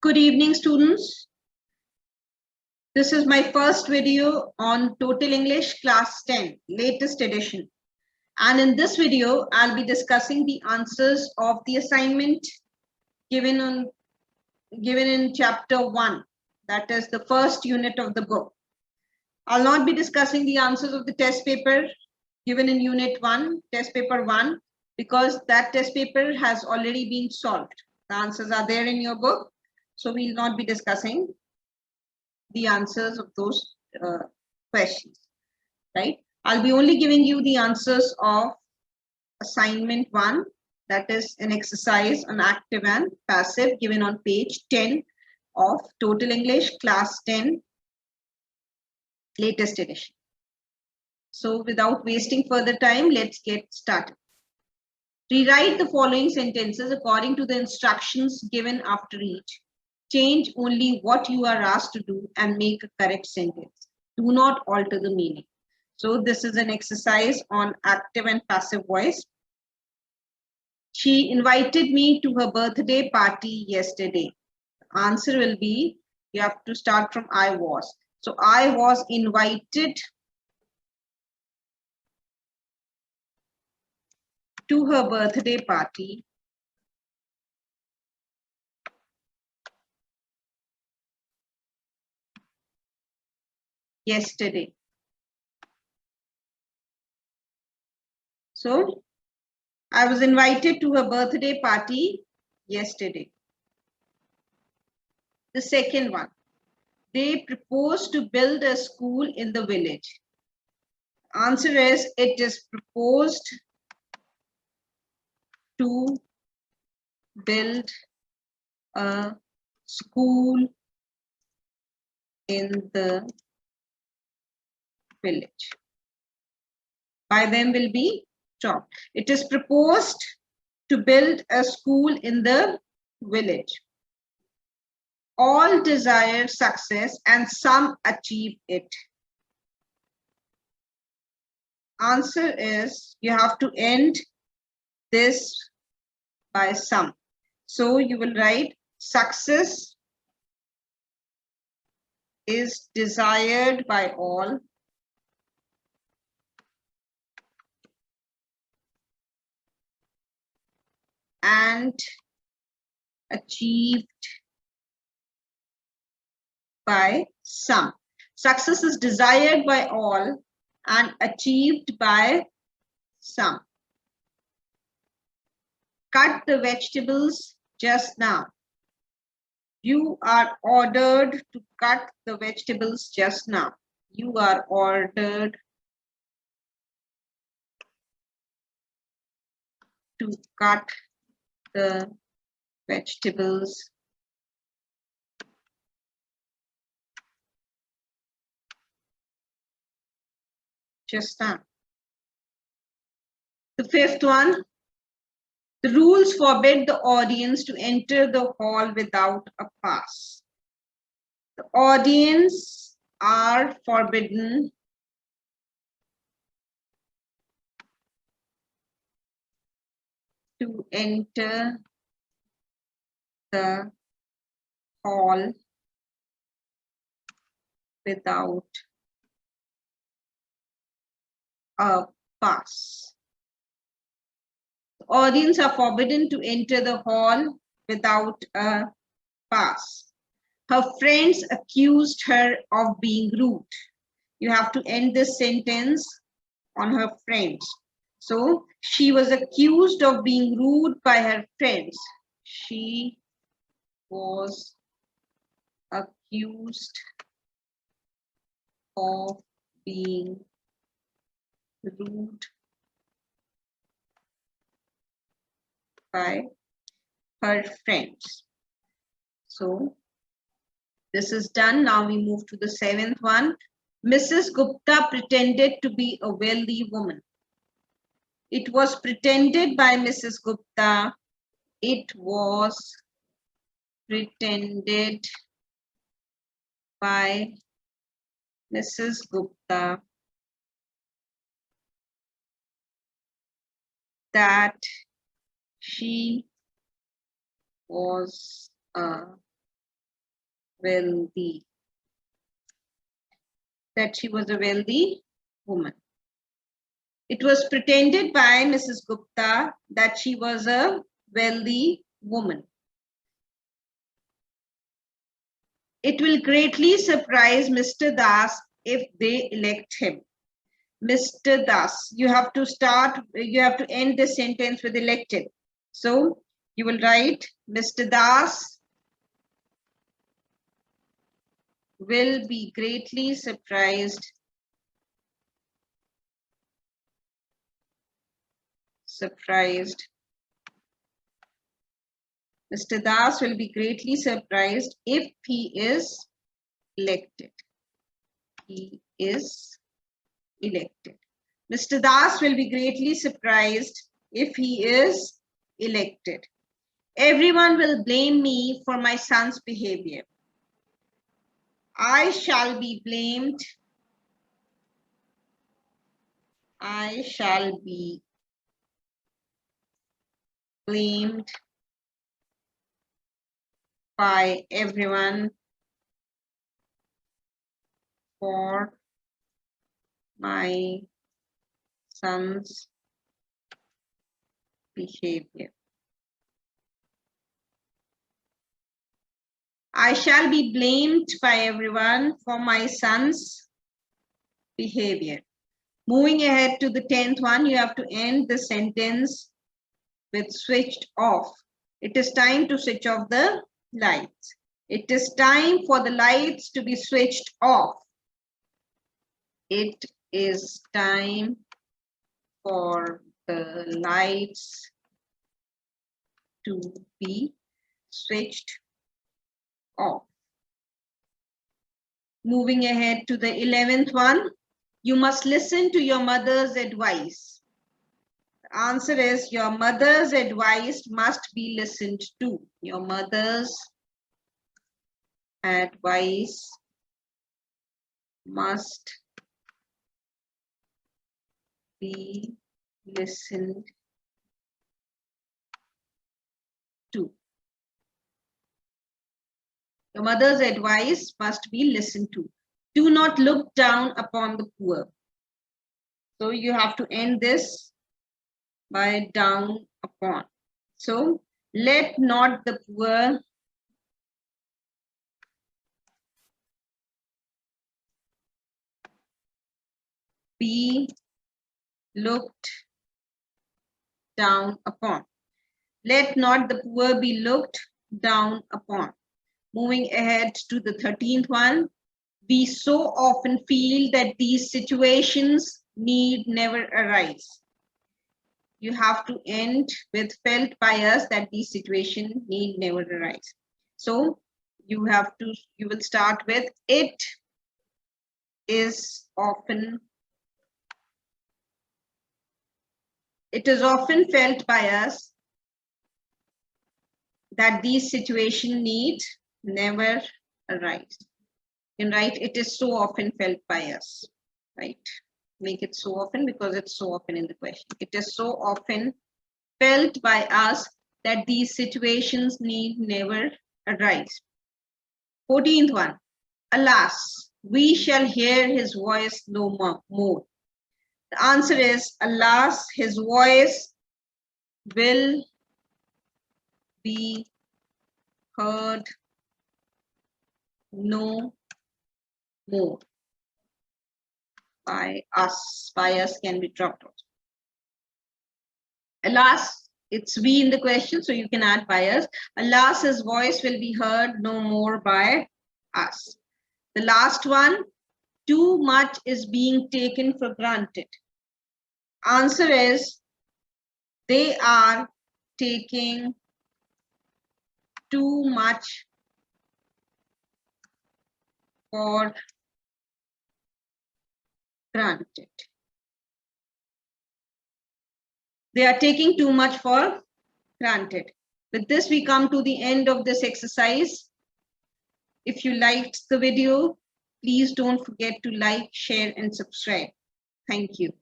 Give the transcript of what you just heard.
Good evening, students. This is my first video on Total English Class 10, latest edition. And in this video, I'll be discussing the answers of the assignment given in chapter 1, that is the first unit of the book. I'll not be discussing the answers of the test paper given in unit 1, test paper 1, because that test paper has already been solved. The answers are there in your book. So we'll not be discussing the answers of those questions, right? I'll be only giving you the answers of assignment 1, that is an exercise on active and passive given on page 10 of Total English Class 10 latest edition. So without wasting further time, let's get started. Rewrite the following sentences according to the instructions given after each. Change only what you are asked to do and make a correct sentence. Do not alter the meaning. So this is an exercise on active and passive voice. She invited me to her birthday party yesterday. The answer will be, you have to start from I was. So I was invited to her birthday party yesterday. So I was invited to her birthday party yesterday. The second one, they proposed to build a school in the village. Answer is, it is proposed to build a school in the village. By them will be chopped. It is proposed to build a school in the village. All desire success and some achieve it. Answer is, you have to end this by some. So you will write, success is desired by all and achieved by some. Success is desired by all and achieved by some. Cut the vegetables just now. You are ordered to cut the vegetables just now. You are ordered to cut the vegetables just now. The fifth one, the rules forbid the audience to enter the hall without a pass. The audience are forbidden to enter the hall without a pass. The audience are forbidden to enter the hall without a pass. Her friends accused her of being rude. You have to end this sentence on her friends. So she was accused of being rude by her friends. She was accused of being rude by her friends. So this is done. Now we move to the seventh one. Mrs. Gupta pretended to be a wealthy woman. It was pretended by Mrs. Gupta. It was pretended by Mrs. Gupta that she was a wealthy. That she was a wealthy woman. It was pretended by Mrs. Gupta that she was a wealthy woman. It will greatly surprise Mr. Das if they elect him. Mr. Das, you have to end the sentence with elected. So you will write, Mr. Das will be greatly surprised Mr. Das will be greatly surprised if he is elected. He is elected. Mr. Das will be greatly surprised if he is elected. Everyone will blame me for my son's behavior. I shall be blamed. I shall be blamed by everyone for my son's behavior. I shall be blamed by everyone for my son's behavior. Moving ahead to the 10th one, you have to end the sentence with switched off. It is time to switch off the lights. It is time for the lights to be switched off. It is time for the lights to be switched off. Moving ahead to the 11th one, you must listen to your mother's advice. The answer is your mother's advice must be listened to. Your mother's advice must be listened to. Your mother's advice must be listened to. Do not look down upon the poor. So you have to end this by down upon. So let not the poor be looked down upon. Let not the poor be looked down upon. Moving ahead to the 13th one, we so often feel that these situations need never arise. You have to end with felt by us that these situations need never arise. So you will start with it is often felt by us that these situations need never arise. You can write it is so often felt by us, right? Make it so often because it's so often in the question. It is so often felt by us that these situations need never arise. 14th one, alas, we shall hear his voice no more. The answer is, alas, his voice will be heard no more. By us can be dropped out. Alas, it's we in the question, so you can add by us. Alas, his voice will be heard no more by us. The last one, too much is being taken for granted. Answer is, they are taking too much for granted. They are taking too much for granted. With this, we come to the end of this exercise. If you liked the video, please don't forget to like, share, and subscribe. Thank you.